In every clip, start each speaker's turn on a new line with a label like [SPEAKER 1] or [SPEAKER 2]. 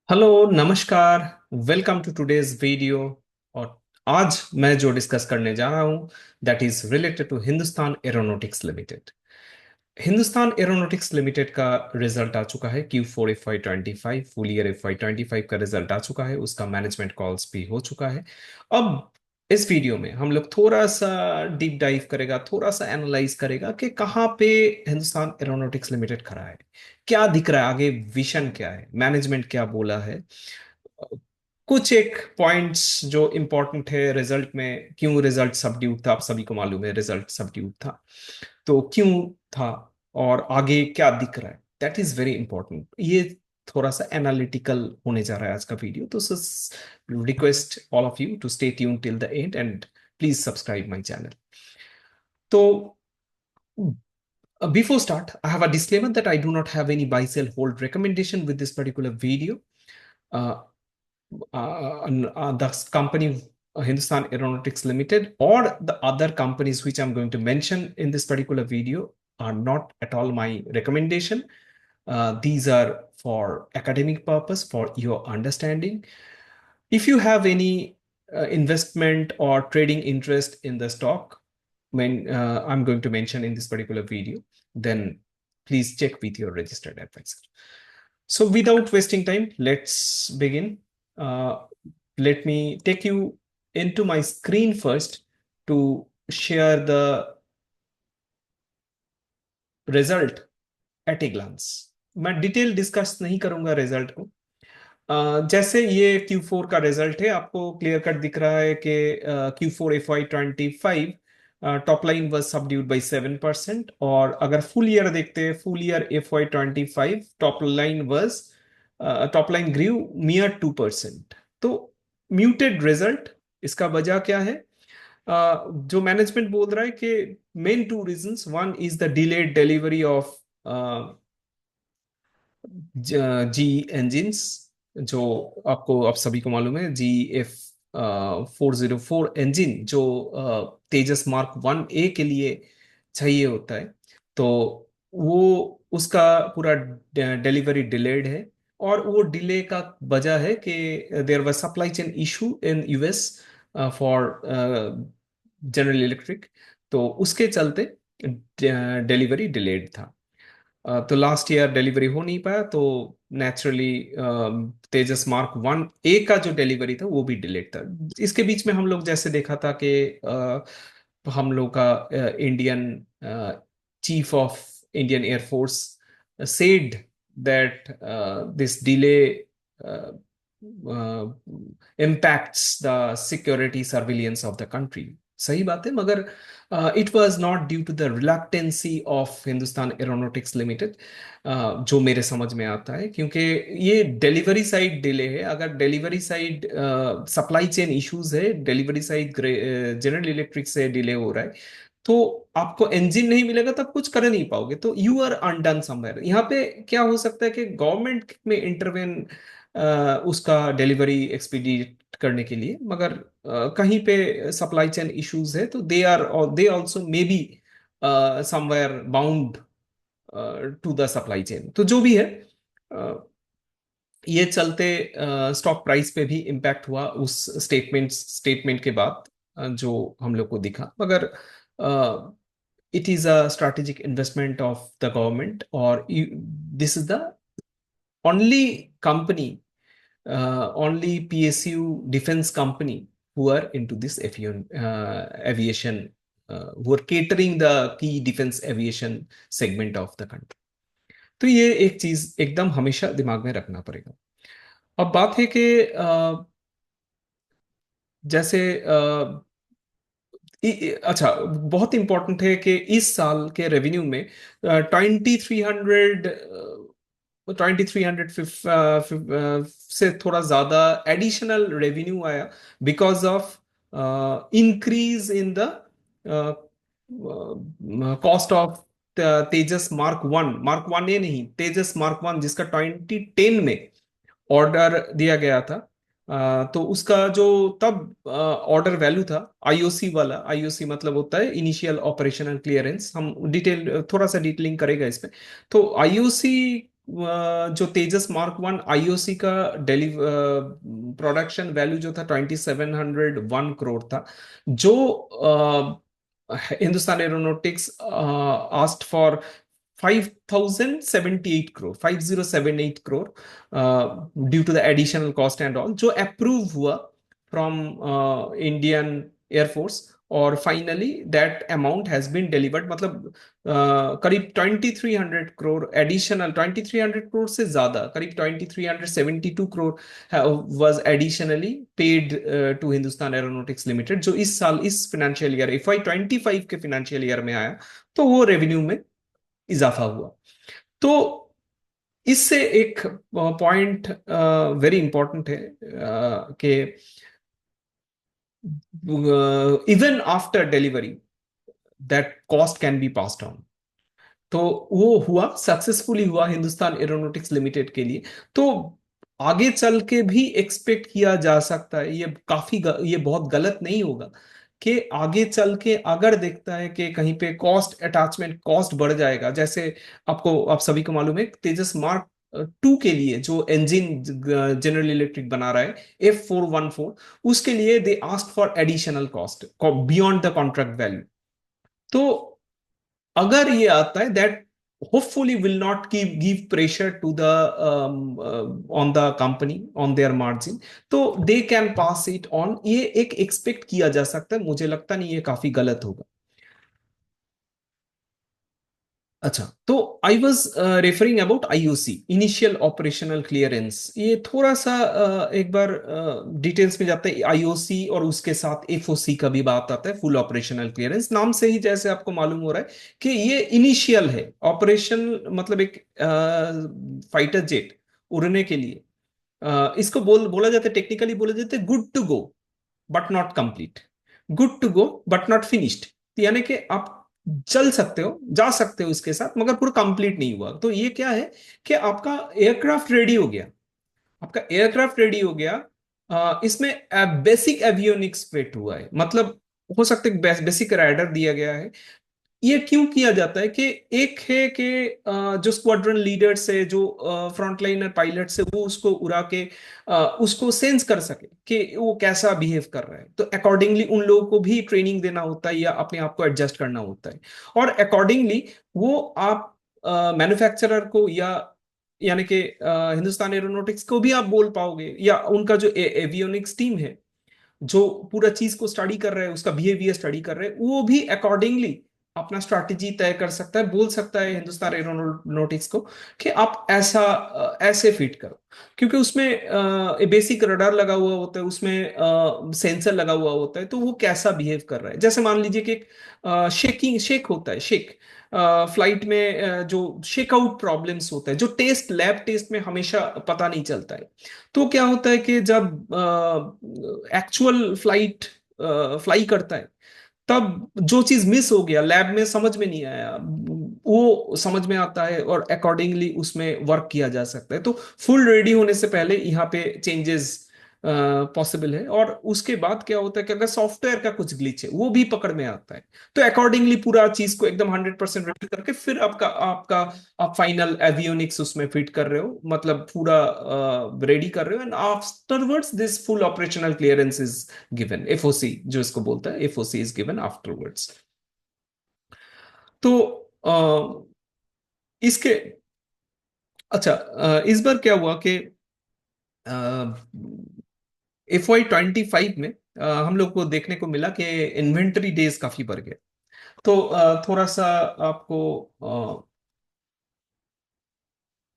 [SPEAKER 1] Hello नमस्कार। Welcome to today's video. और आज मैं जो डिस्कस करने जा रहा हूं that is related to Hindustan aeronautics limited. Hindustan aeronautics limited का रिजल्ट आ चुका है Q4 FY 25, full year FY 25 का रिजल्ट आ चुका है, उसका मैनेजमेंट कॉल्स भी हो चुका है। अब इस वीडियो में हम लोग थोड़ा सा डीप डाइव करेगा, थोड़ा सा एनालाइज करेगा कि कहाँ पे हिंदुस्तान एरोनॉटिक्स लिमिटेड खड़ा है, क्या दिख रहा है आगे, विजन क्या है, मैनेजमेंट क्या बोला है। कुछ एक पॉइंट्स जो इंपॉर्टेंट है रिजल्ट में, क्यों रिजल्ट सबड्यूट था, आप सभी को मालूम है रिजल्ट सबड्यूट था, तो क्यों था और आगे क्या दिख रहा है, दैट इज वेरी इंपॉर्टेंट। ये थोड़ा सा एनालिटिकल होने जा रहा है आज का वीडियो, तो request all of you to stay tune till the end and please subscribe my channel. तो before start, I have a disclaimer that I do not have any buy sell hold recommendation with this particular video. uh, the company Hindustan Aeronautics Limited or the other companies which I'm going to mention in this particular video are not at all my recommendation. These are for academic purpose, for your understanding. If you have any investment or trading interest in the stock, when I'm going to mention in this particular video, then please check with your registered advisor. So without wasting time, let's begin. Uh, Let me take you into my screen first to share the result at a glance. मैं detail discuss नहीं करूंगा result को। जैसे ये Q4 का result है, आपको clear cut दिख रहा है कि Q4 FY 25 top line was subdued by 7%, और अगर फुल ईयर देखते हैं, full year FY 25 top line grew mere 2%। तो म्यूटेड रिजल्ट, इसका वजह क्या है? जो मैनेजमेंट बोल रहा है कि main two reasons, one is the delayed delivery of G engines, जो आपको, आप सभी को मालूम है, GF404 इंजन जो तेजस मार्क 1A के लिए चाहिए होता है, तो वो उसका पूरा डिलीवरी डिलेड है। और वो डिले का वजह है कि there was supply chain issue in US for General Electric, तो उसके चलते डिलीवरी डिलेड था। तो लास्ट ईयर डिलीवरी हो नहीं पाया, तो नेचुरली तेजस मार्क 1A का जो डिलीवरी था वो भी डिलेड था। इसके बीच में हम लोग जैसे देखा था कि हम लोग का Indian chief of Indian air force said that this delay impacts the security surveillance of the country। सही बात है, मगर it was not due to the reluctancy of Hindustan aeronautics limited, जो मेरे समझ में आता है, क्योंकि ये डिलीवरी साइड डिले है। अगर delivery side supply chain issues है, डिलीवरी साइड जनरल इलेक्ट्रिक से डिले हो रहा है, तो आपको इंजन नहीं मिलेगा, तब कुछ कर नहीं पाओगे, तो यू आर अनडन समवेयर। यहाँ पे क्या हो सकता है कि गवर्नमेंट में इंटरवेन उसका डिलीवरी एक्सपीडिट करने के लिए, मगर कहीं पे सप्लाई चेन इश्यूज है, तो they also may be somewhere bound to the supply chain. तो जो भी है, ये चलते स्टॉक प्राइस पे भी इम्पैक्ट हुआ उस स्टेटमेंट के बाद, जो हम लोग को दिखा। मगर it is a strategic investment of the government, और this is the only company, only PSU defense company who are into this aviation, who are catering the key defense aviation segment of the country। तो ये एक चीज एकदम हमेशा दिमाग में रखना पड़ेगा। अब बात है कि जैसे अच्छा, बहुत इंपॉर्टेंट है कि इस साल के रेवेन्यू में 2300 से थोड़ा ज्यादा एडिशनल रेवेन्यू आया, because of increase in the cost of Tejas mark 1 नहीं, तेजस मार्क 1, जिसका 2010 में ऑर्डर दिया गया था। तो उसका जो तब ऑर्डर वैल्यू था, आईओसी वाला, आईओसी मतलब होता है इनिशियल ऑपरेशनल क्लियरेंस, हम डिटेल थोड़ा सा डिटेलिंग करेगा इसमें। तो आईओसी जो तेजस मार्क वन आईओसी का डेली प्रोडक्शन वैल्यू जो था 2701 करोड़ था, जो Hindustan aeronautics asked for 5078 crore, 5078 crore due to the additional cost and all, जो अप्रूव हुआ फ्रॉम इंडियन एयरफोर्स। और finally that amount has been delivered, मतलब करीब 2300 करोड़ एडिशनल, 2300 करोड़ से ज्यादा, करीब 2372 crore was additionally paid to Hindustan aeronautics limited, जो इस साल, इस फाइनेंशियल ईयर FY25 के फाइनेंशियल ईयर में आया। तो वो रेवेन्यू में इजाफा हुआ। तो इससे एक पॉइंट वेरी इंपॉर्टेंट है कि even after delivery that cost can be passed on. तो वो हुआ, सक्सेसफुली हुआ हिंदुस्तान एरोनॉटिक्स लिमिटेड के लिए। तो आगे चल के भी एक्सपेक्ट किया जा सकता है, ये बहुत गलत नहीं होगा कि आगे चल के अगर देखता है कि कहीं पे कॉस्ट अटैचमेंट कॉस्ट बढ़ जाएगा, जैसे आप सभी को मालूम है तेजस मार्क टू के लिए जो इंजन जनरल इलेक्ट्रिक बना रहा है F414, उसके लिए they ask for additional cost beyond the contract value. तो अगर ये आता है, that hopefully will not give pressure to the on the company on their margin, तो they can pass it on, ये एक एक्सपेक्ट किया जा सकता है। मुझे लगता नहीं ये काफी गलत होगा। अच्छा, तो I was referring about IOC, initial operational clearance. ये थोड़ा सा एक बार डिटेल्स में जाते हैं। आईओसी और उसके साथ एफओसी का भी बात आता है, फुल ऑपरेशनल क्लियरेंस। नाम से ही जैसे आपको मालूम हो रहा है कि ये इनिशियल है ऑपरेशन, मतलब एक फाइटर जेट उड़ने के लिए इसको बोला जाता है, टेक्निकली बोला जाता है good to go but not complete, good to go but not finished. यानी कि आप चल सकते हो, जा सकते हो इसके साथ, मगर पूरा कंप्लीट नहीं हुआ। तो ये क्या है कि आपका एयरक्राफ्ट रेडी हो गया, आपका एयरक्राफ्ट रेडी हो गया। इसमें बेसिक एवियोनिक्स फिट हुआ है, मतलब हो सकता है बेसिक राइडर दिया गया है। ये क्यों किया जाता है कि एक है कि जो स्क्वाड्रन लीडर्स है, जो फ्रंटलाइनर पायलट है, वो उसको उड़ा के उसको सेंस कर सके कि वो कैसा बिहेव कर रहा है। तो अकॉर्डिंगली उन लोगों को भी ट्रेनिंग देना होता है या अपने आप को एडजस्ट करना होता है। और अकॉर्डिंगली वो आप मैन्युफैक्चरर को या यानी कि हिंदुस्तान एरोनॉटिक्स को भी आप बोल पाओगे, या उनका जो एवियोनिक्स टीम है जो पूरा चीज को स्टडी कर रहे हैं, उसका बिहेवियर स्टडी कर रहे हैं, वो भी अकॉर्डिंगली अपना स्ट्रैटेजी तय कर सकता है, बोल सकता है हिंदुस्तान एरोनॉटिक्स को कि आप ऐसे फिट करो। क्योंकि उसमें बेसिक रडार लगा हुआ होता है, उसमें सेंसर लगा हुआ होता है, तो वो कैसा बिहेव कर रहा है। जैसे मान लीजिए कि एक शेक होता है, शेक फ्लाइट में जो शेक आउट प्रॉब्लम्स होता है, जो लैब टेस्ट में हमेशा पता नहीं चलता है। तो क्या होता है कि जब एक्चुअल फ्लाइट फ्लाई करता है, तब जो चीज मिस हो गया लैब में, समझ में नहीं आया, वो समझ में आता है और अकॉर्डिंगली उसमें वर्क किया जा सकता है। तो फुल रेडी होने से पहले यहाँ पे चेंजेस पॉसिबल है। और उसके बाद क्या होता है कि अगर सॉफ्टवेयर का कुछ ग्लिच है, वो भी पकड़ में आता है, तो अकॉर्डिंगली पूरा चीज को एकदम 100% रेडी करके फिर आपका आपका आप फाइनल एवियोनिक्स उसमें फिट कर रहे हो, मतलब पूरा रेडी कर रहे हो। And afterwards this full operational clearance is given, FOC जो इसको बोलता है, एफओसी इज गिवन आफ्टरवर्ड्स। तो इसके अच्छा, इस बार क्या हुआ कि FY25 में हम लोग को देखने को मिला कि इन्वेंटरी डेज काफी बढ़ गए। तो थोड़ा सा आपको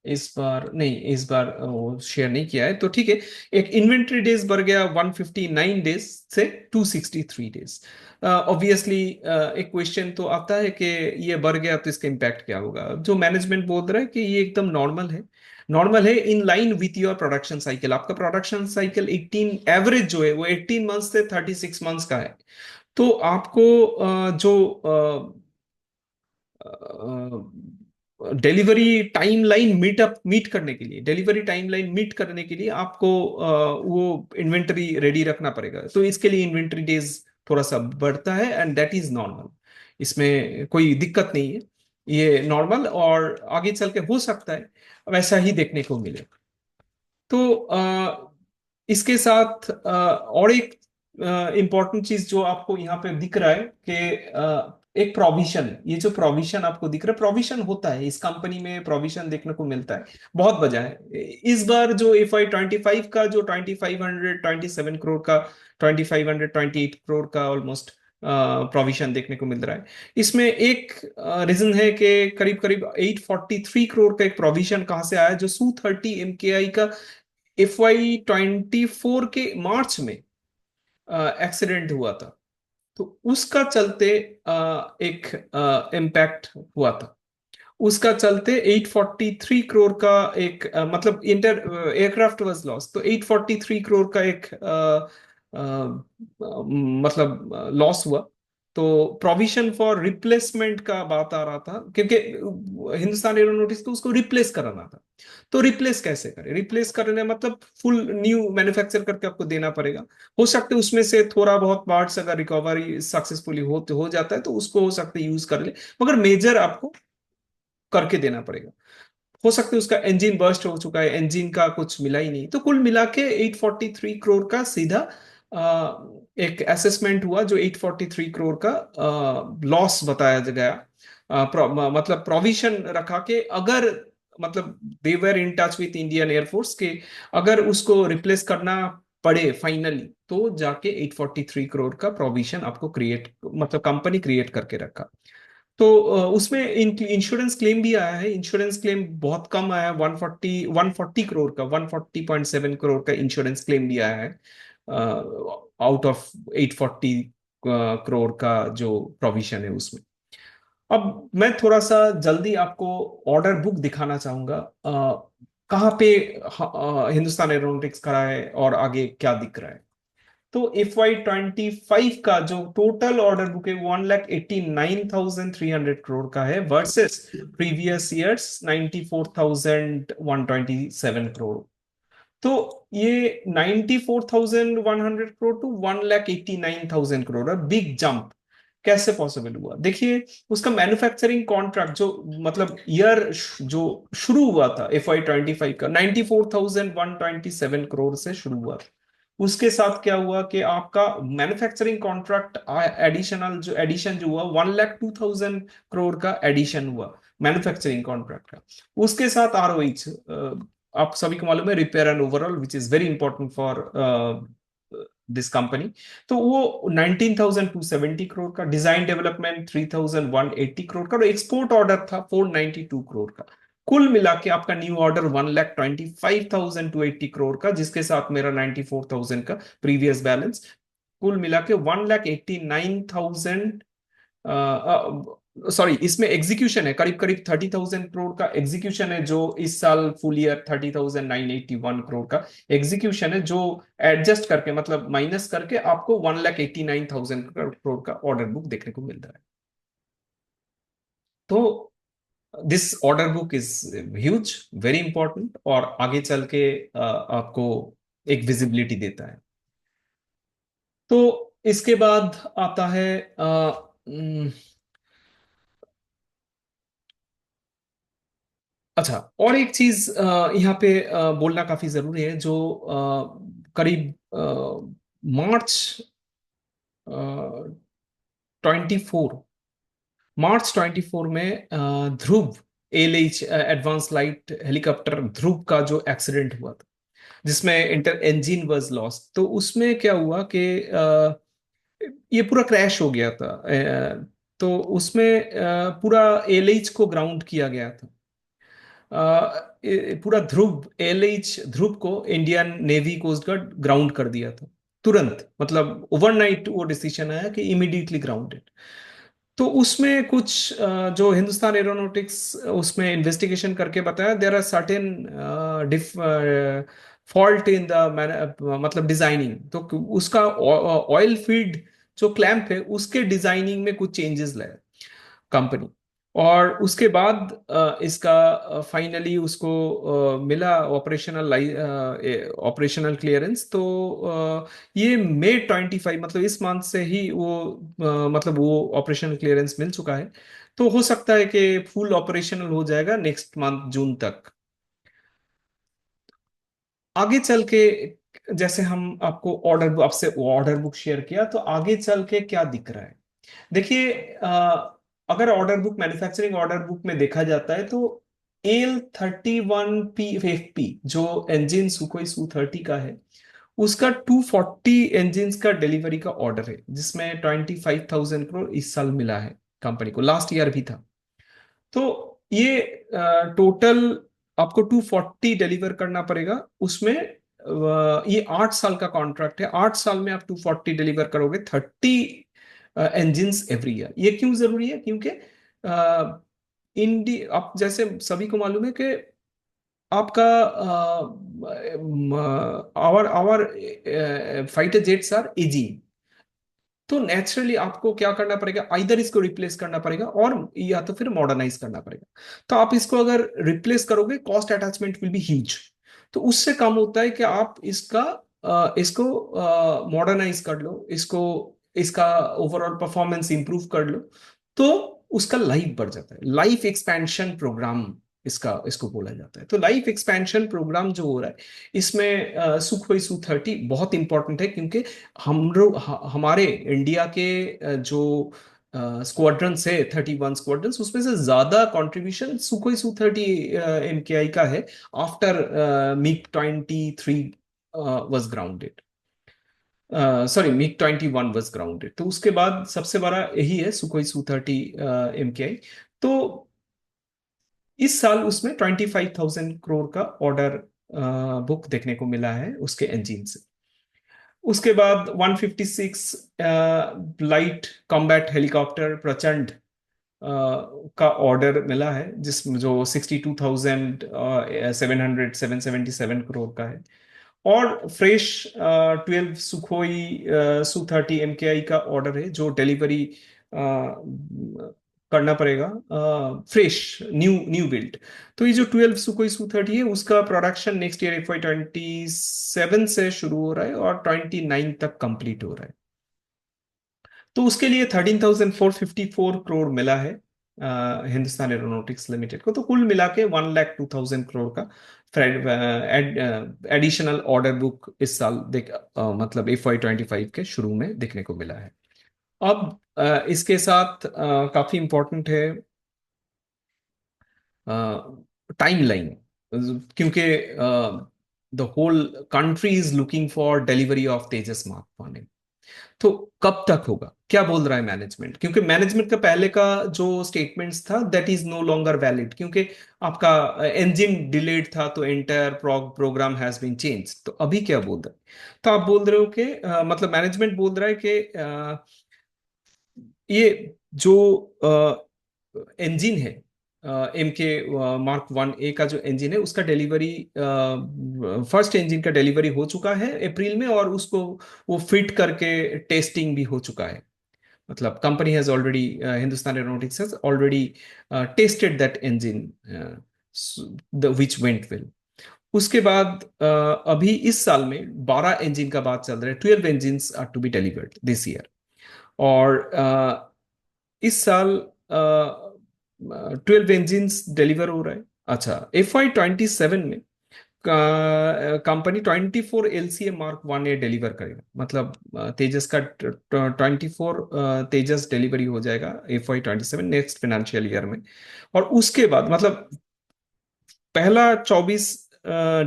[SPEAKER 1] इस बार नहीं, इस बार वो शेयर नहीं किया है, तो ठीक है। एक इन्वेंट्री डेज बढ़ गया 159 डेज से 263 डेज। ऑब्वियसली एक क्वेश्चन तो आता है कि ये बढ़ गया तो इसका इम्पैक्ट क्या होगा। जो मैनेजमेंट बोल रहा है कि ये एकदम नॉर्मल है, नॉर्मल है, in line with your production cycle. आपका प्रोडक्शन साइकिल 18 एवरेज जो है वो 18 मंथ्स से 36 मंथ्स का है। तो आपको जो delivery timeline delivery timeline meet करने के लिए आपको वो इन्वेंटरी रेडी रखना पड़ेगा। तो इसके लिए इन्वेंटरी डेज थोड़ा सा बढ़ता है, एंड दैट इज नॉर्मल, इसमें कोई दिक्कत नहीं है। ये नॉर्मल, और आगे चल के हो सकता है वैसा ही देखने को मिले। तो इसके साथ और एक इम्पॉर्टेंट चीज जो आपको यहाँ पे दिख रहा है कि एक प्रोविजन, ये जो प्रोविजन आपको दिख रहा है, प्रोविजन होता है इस कंपनी में, प्रोविजन देखने को मिलता है बहुत वजह है। इस बार जो FY 25 का जो 2527 करोड़ का, 2528 करोड़ का ऑलमोस्ट प्रोविजन देखने को मिल रहा है। इसमें एक रीजन है कि करीब करीब 843 करोड़ का एक प्रोविजन कहाँ से आया, जो Su-30 MKI का FY 24 के मार्च में एक्सीडेंट हुआ था, तो उसका चलते एक इम्पैक्ट हुआ था। उसका चलते 843 करोड़ का एक मतलब इंटर एयरक्राफ्ट वाज लॉस, तो 843 करोड़ का एक मतलब लॉस हुआ। तो प्रोविजन फॉर रिप्लेसमेंट का बात आ रहा था, क्योंकि हिंदुस्तान एरोनॉटिक्स को उसको रिप्लेस कराना था। तो रिप्लेस कैसे करें, रिप्लेस करने मतलब फुल न्यू मैन्युफैक्चर करके आपको देना पड़ेगा। हो सकता है उसमें से थोड़ा बहुत पार्ट्स अगर रिकवरी सक्सेसफुली हो जाता है तो उसको हो सकता है यूज कर ले, मगर मेजर आपको करके देना पड़ेगा। हो सकता है उसका इंजन बर्स्ट हो चुका है, इंजन का कुछ मिला ही नहीं। तो कुल मिला के 843 करोड़ का सीधा एक असेसमेंट हुआ, जो 843 करोड़ का लॉस बताया गया। मतलब प्रोविजन रखा के, अगर मतलब they were in touch with Indian air force के, अगर उसको रिप्लेस करना पड़े फाइनली, तो जाके 843 करोड़ का प्रोविजन आपको क्रिएट, मतलब कंपनी क्रिएट करके रखा। तो उसमें इंश्योरेंस क्लेम भी आया है। इंश्योरेंस क्लेम बहुत कम आया है, 140 करोड़ का, 140.7 करोड़ का इंश्योरेंस क्लेम भी आया है आउट ऑफ 840 करोड़ का जो प्रोविजन है उसमें। अब मैं थोड़ा सा जल्दी आपको ऑर्डर बुक दिखाना चाहूंगा, कहाँ पे हिंदुस्तान एरोनॉटिक्स खड़ा है और आगे क्या दिख रहा है। तो FY 25 का जो टोटल ऑर्डर बुक है 1,89,300 करोड़ का है, वर्सेस प्रीवियस ईयर्स 94,127 करोड़। तो ये 94,100 crore to 1,89,000 crore, big jump कैसे पॉसिबल हुआ? देखिए, उसका मैन्युफैक्चरिंग कॉन्ट्रैक्ट जो मतलब ईयर जो शुरू हुआ था FY 25 का 94,127 करोड़ से शुरू हुआ। उसके साथ क्या हुआ कि आपका मैन्युफैक्चरिंग कॉन्ट्रैक्ट एडिशनल जो एडिशन जो हुआ 1,02,000 करोड़ का एडिशन हुआ मैन्युफैक्चरिंग कॉन्ट्रैक्ट का। उसके साथ ROH, आप सभी को मालूम है, repair and overall, which is very important for this company. तो वो 19,270 करोड़ का, डिजाइन डेवलपमेंट 3,180 करोड़ का, और एक्सपोर्ट ऑर्डर था 492 करोड़ का। कुल मिला के आपका न्यू ऑर्डर 1,25,280 करोड़ का, जिसके साथ मेरा 94,000 का प्रीवियस बैलेंस, कुल मिला के 1,89,000। सॉरी, इसमें एग्जीक्यूशन है करीब करीब 30,000 करोड़ का एग्जीक्यूशन है, जो इस साल फुल ईयर 30,981 करोड़ का एग्जीक्यूशन है, जो एडजस्ट करके मतलब माइनस करके आपको 1,89,000 करोड़ का ऑर्डर बुक देखने को मिल रहा है। तो this order book is huge, very important, और आगे चल के आपको एक विजिबिलिटी देता है। तो इसके बाद आता है अच्छा, और एक चीज यहाँ पे बोलना काफी जरूरी है, जो करीब मार्च 24, मार्च 24 में ध्रुव ALH एडवांस लाइट हेलीकॉप्टर ध्रुव का जो एक्सीडेंट हुआ था, जिसमें इंटर इंजन वाज लॉस्ट। तो उसमें क्या हुआ कि ये पूरा क्रैश हो गया था। तो उसमें पूरा ALH को ग्राउंड किया गया था। पूरा ध्रुव ALH ध्रुव को Indian navy coast guard ground कर दिया था तुरंत, मतलब ओवरनाइट वो डिसीजन आया कि इमीडिएटली ग्राउंडेड। तो उसमें कुछ जो हिंदुस्तान एरोनॉटिक्स उसमें इन्वेस्टिगेशन करके बताया, there are certain fault in the मतलब डिजाइनिंग। तो उसका ऑयल फील्ड जो क्लैंप है उसके डिजाइनिंग में कुछ चेंजेस लाए कंपनी। और उसके बाद इसका फाइनली उसको मिला ऑपरेशनल क्लियरेंस। तो ये May 25, मतलब इस मंथ से ही वो मतलब वो ऑपरेशनल क्लियरेंस मिल चुका है। तो हो सकता है कि फुल ऑपरेशनल हो जाएगा नेक्स्ट मंथ जून तक। आगे चल के जैसे हम आपको आपसे ऑर्डर बुक शेयर किया, तो आगे चल के क्या दिख रहा है? देखिए, अगर order book, manufacturing order book में देखा जाता है तो AL31P जो इंजन सुखोई Su-30 का है, उसका 240 इंजिन का डिलीवरी का ऑर्डर है, जिसमें 25,000 करोड़ इस साल मिला है कंपनी को, लास्ट ईयर भी था। तो ये टोटल आपको 240 डिलीवर करना पड़ेगा उसमें। ये 8 साल का कॉन्ट्रैक्ट है, 8 साल में आप 240 डिलीवर करोगे, 30 इंजिन्स एवरी ईयर। ये क्यों जरूरी है? क्योंकि इंडी आप जैसे सभी को मालूम है कि आपका our our fighter jets are ageing. तो नेचुरली आपको क्या करना पड़ेगा, आइदर इसको रिप्लेस करना पड़ेगा और या तो फिर मॉडर्नाइज करना पड़ेगा। तो आप इसको अगर रिप्लेस करोगे, cost attachment will be huge. तो उससे कम होता है कि आप इसको मॉडर्नाइज कर लो, इसको इसका ओवरऑल परफॉर्मेंस इंप्रूव कर लो, तो उसका लाइफ बढ़ जाता है। लाइफ एक्सपेंशन प्रोग्राम इसको बोला जाता है। तो लाइफ एक्सपेंशन प्रोग्राम जो हो रहा है, इसमें सुखोई Su-30 बहुत इंपॉर्टेंट है, क्योंकि हमारे इंडिया के जो स्क्वाड्रन है, 31 स्क्वाड्रन, उसमें से ज्यादा कंट्रीब्यूशन सुखोई Su-30 MKI का है, after MiG-23 was grounded. Sorry, MiG-21 was grounded. तो उसके बाद सबसे बड़ा यही है, सुखोई Su-30 MKI। तो इस साल उसमें 25,000 करोड़ का ऑर्डर बुक देखने को मिला है उसके इंजन से। उसके बाद 156 लाइट कॉम्बैट हेलीकॉप्टर प्रचंड का ऑर्डर मिला है, जिसमें जो 62,777 करोड़ का है। और फ्रेश 12 सुखोई Su-30 MKI का ऑर्डर है, जो डिलीवरी करना पड़ेगा, फ्रेश न्यू न्यू बिल्ड। तो ये जो 12 सुखोई Su-30 है, उसका प्रोडक्शन नेक्स्ट ईयर FY27 से शुरू हो रहा है और 29 तक कंप्लीट हो रहा है। तो उसके लिए 13,454 करोड़ मिला है हिंदुस्तान एरोनॉटिक्स लिमिटेड को। तो कुल मिला के 1,02,000 करोड़ का एडिशनल ऑर्डर बुक इस साल मतलब FY25 के शुरू में देखने को मिला है। अब इसके साथ काफी इंपॉर्टेंट है टाइम लाइन, क्योंकि the whole country is looking for delivery of Tejas mark 1। तो कब तक होगा, क्या बोल रहा है मैनेजमेंट? क्योंकि मैनेजमेंट का पहले का जो स्टेटमेंट्स था, that is no longer valid, क्योंकि आपका इंजन डिलेड था, तो entire programme has been change. तो अभी क्या बोल रहे हैं? तो आप बोल रहे हो कि मतलब मैनेजमेंट बोल रहा है कि ये जो इंजन है, MK-1A का जो इंजन है, उसका डिलीवरी, फर्स्ट इंजन का डिलीवरी हो चुका है अप्रैल में, और उसको वो फिट करके टेस्टिंग भी हो चुका है। मतलब company has already, Hindustan aeronautics has already tested that engine, the which went well. उसके बाद अभी इस साल में 12 इंजन का बात चल रहा है, 12 engine are to be delivered this year. और इस साल 12 इंजिन डिलीवर हो रहा है। अच्छा, FY27 में company 24 LCA Mark 1A deliver करेगा। मतलब तेजस का 24 तेजस डिलीवरी हो जाएगा FY27 नेक्स्ट फाइनेंशियल ईयर में। और उसके बाद मतलब पहला 24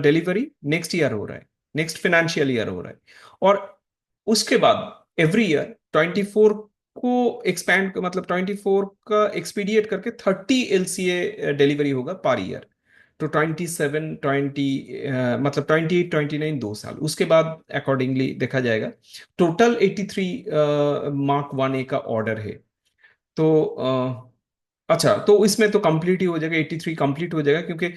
[SPEAKER 1] डिलीवरी नेक्स्ट ईयर हो रहा है, नेक्स्ट फाइनेंशियल ईयर हो रहा है। और उसके बाद एवरी ईयर 24 को एक्सपैंड, मतलब 24 का एक्सपीडिएट करके 30 LCA डिलीवरी होगा पर ईयर। तो 27 20 मतलब 28 29 2 साल उसके बाद अकॉर्डिंगली देखा जाएगा। टोटल 83 Mark 1A का ऑर्डर है। तो अच्छा, तो इसमें तो कंप्लीट ही हो जाएगा, 83 कंप्लीट हो जाएगा, क्योंकि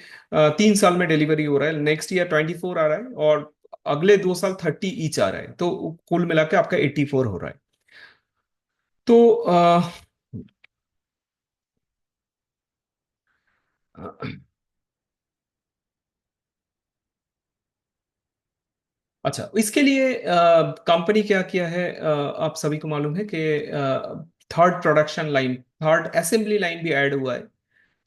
[SPEAKER 1] 3 साल में डिलीवरी हो रहा है। नेक्स्ट ईयर 24 आ रहा है, और अगले 2 साल 30 ईच आ रहा है, तो कुल मिला के आपका 84 हो रहा है। तो अच्छा, इसके लिए कंपनी क्या किया है, आप सभी को मालूम है कि third production line third assembly line भी ऐड हुआ है।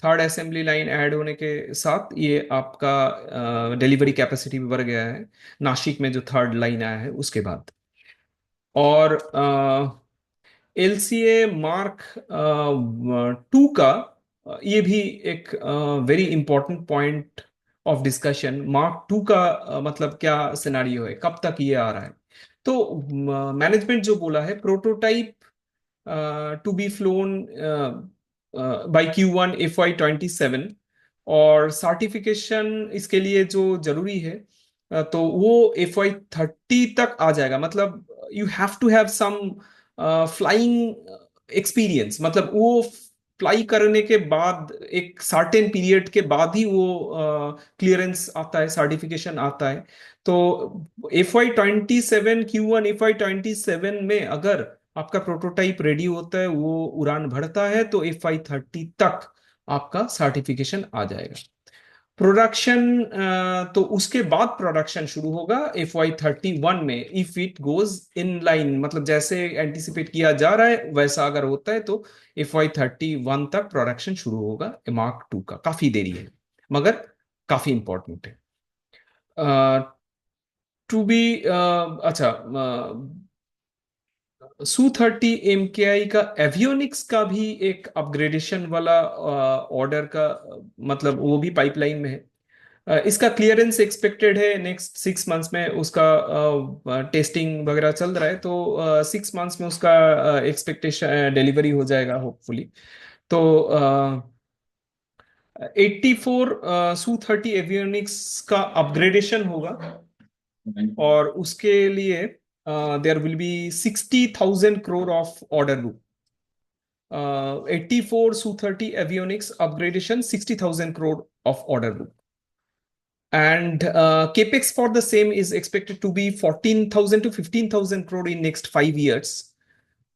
[SPEAKER 1] थर्ड असेंबली लाइन ऐड होने के साथ ये आपका डिलीवरी कैपेसिटी भी बढ़ गया है, नासिक में जो थर्ड लाइन आया है उसके बाद। और एलसीए मार्क टू का ये भी एक very important point of discussion. Mark two का मतलब क्या सिनारियो है, कब तक ये आ रहा है? तो मैनेजमेंट जो बोला है, prototype to be flown by Q1 FY 2027, और सर्टिफिकेशन इसके लिए जो जरूरी है तो वो FY 2030 तक आ जाएगा। मतलब you have to have some flying experience, मतलब वो फ्लाई करने के बाद एक सर्टेन पीरियड के बाद ही वो क्लियरेंस आता है, सर्टिफिकेशन आता है। तो FY 2027, Q1 FY 2027 में अगर आपका प्रोटोटाइप रेडी होता है, वो उड़ान भरता है, तो FY 2030 तक आपका सर्टिफिकेशन आ जाएगा। प्रोडक्शन तो उसके बाद प्रोडक्शन शुरू होगा FY 2031 में, if it goes in line, मतलब जैसे एंटिसिपेट किया जा रहा है वैसा अगर होता है तो FY 2031 तक प्रोडक्शन शुरू होगा मार्क टू का। काफी देरी है मगर काफी इंपॉर्टेंट है। टू बी अच्छा, Su-30 MKI का एवियोनिक्स का भी एक अपग्रेडेशन वाला ऑर्डर का मतलब वो भी पाइपलाइन में है। इसका क्लियरेंस एक्सपेक्टेड है नेक्स्ट 6 मंथ्स में। उसका टेस्टिंग वगैरह चल रहा है, तो 6 मंथ्स में उसका एक्सपेक्टेशन डिलीवरी हो जाएगा होपफुली। तो 84 Su-30 एवियोनिक्स का अपग्रेडेशन होगा, और उसके लिए there will be 60,000 crore of order book. 84 Su-30 avionics upgradation, 60,000 crore of order book. And capex for the same is expected to be 14,000 to 15,000 crore in next 5 years.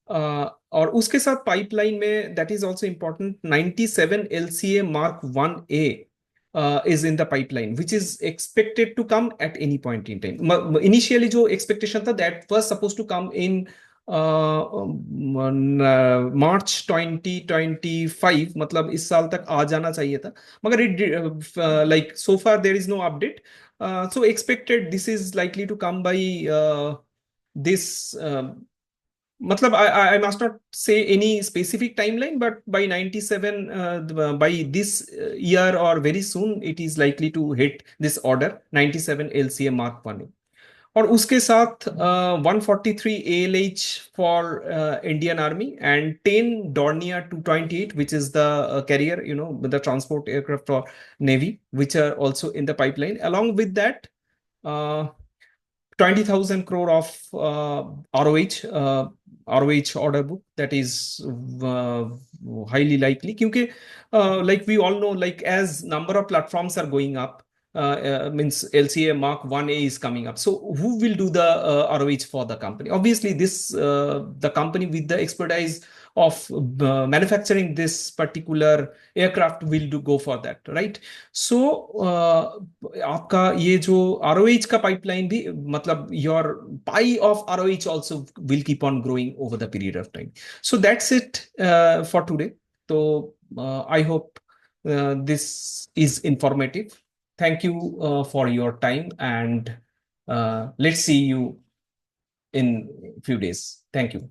[SPEAKER 1] और उसके साथ pipeline में that is also important, 97 LCA Mark 1A is in the pipeline, which is expected to come at any point in time. Initially जो expectation था, that was supposed to come in March 2025, मतलब इस साल तक आ जाना चाहिए था, मगर it like so far there is no update. So expected this is likely to come by this मतलब I must not say any specific timeline, but by 97 by this year or very soon it is likely to hit this order, 97 LCA Mark 1। और उसके साथ 143 ALH for Indian army and 10 Dornier 228, which is the carrier, the transport aircraft for Navy, which are also in the pipeline. Along with that, uh, 20,000 crore of ROH order book, that is uh, highly likely, क्योंकि like we all know, like as number of platforms are going up, means LCA Mark 1A is coming up. So who will do the ROH for the company? Obviously, this the company with the expertise of manufacturing this particular aircraft will go for that, right? So आपका ये जो ROH का pipeline भी, मतलब your pie of ROH also will keep on growing over the period of time. So that's it for today. So I hope this is informative. Thank you for your time, and let's see you in few days. Thank you.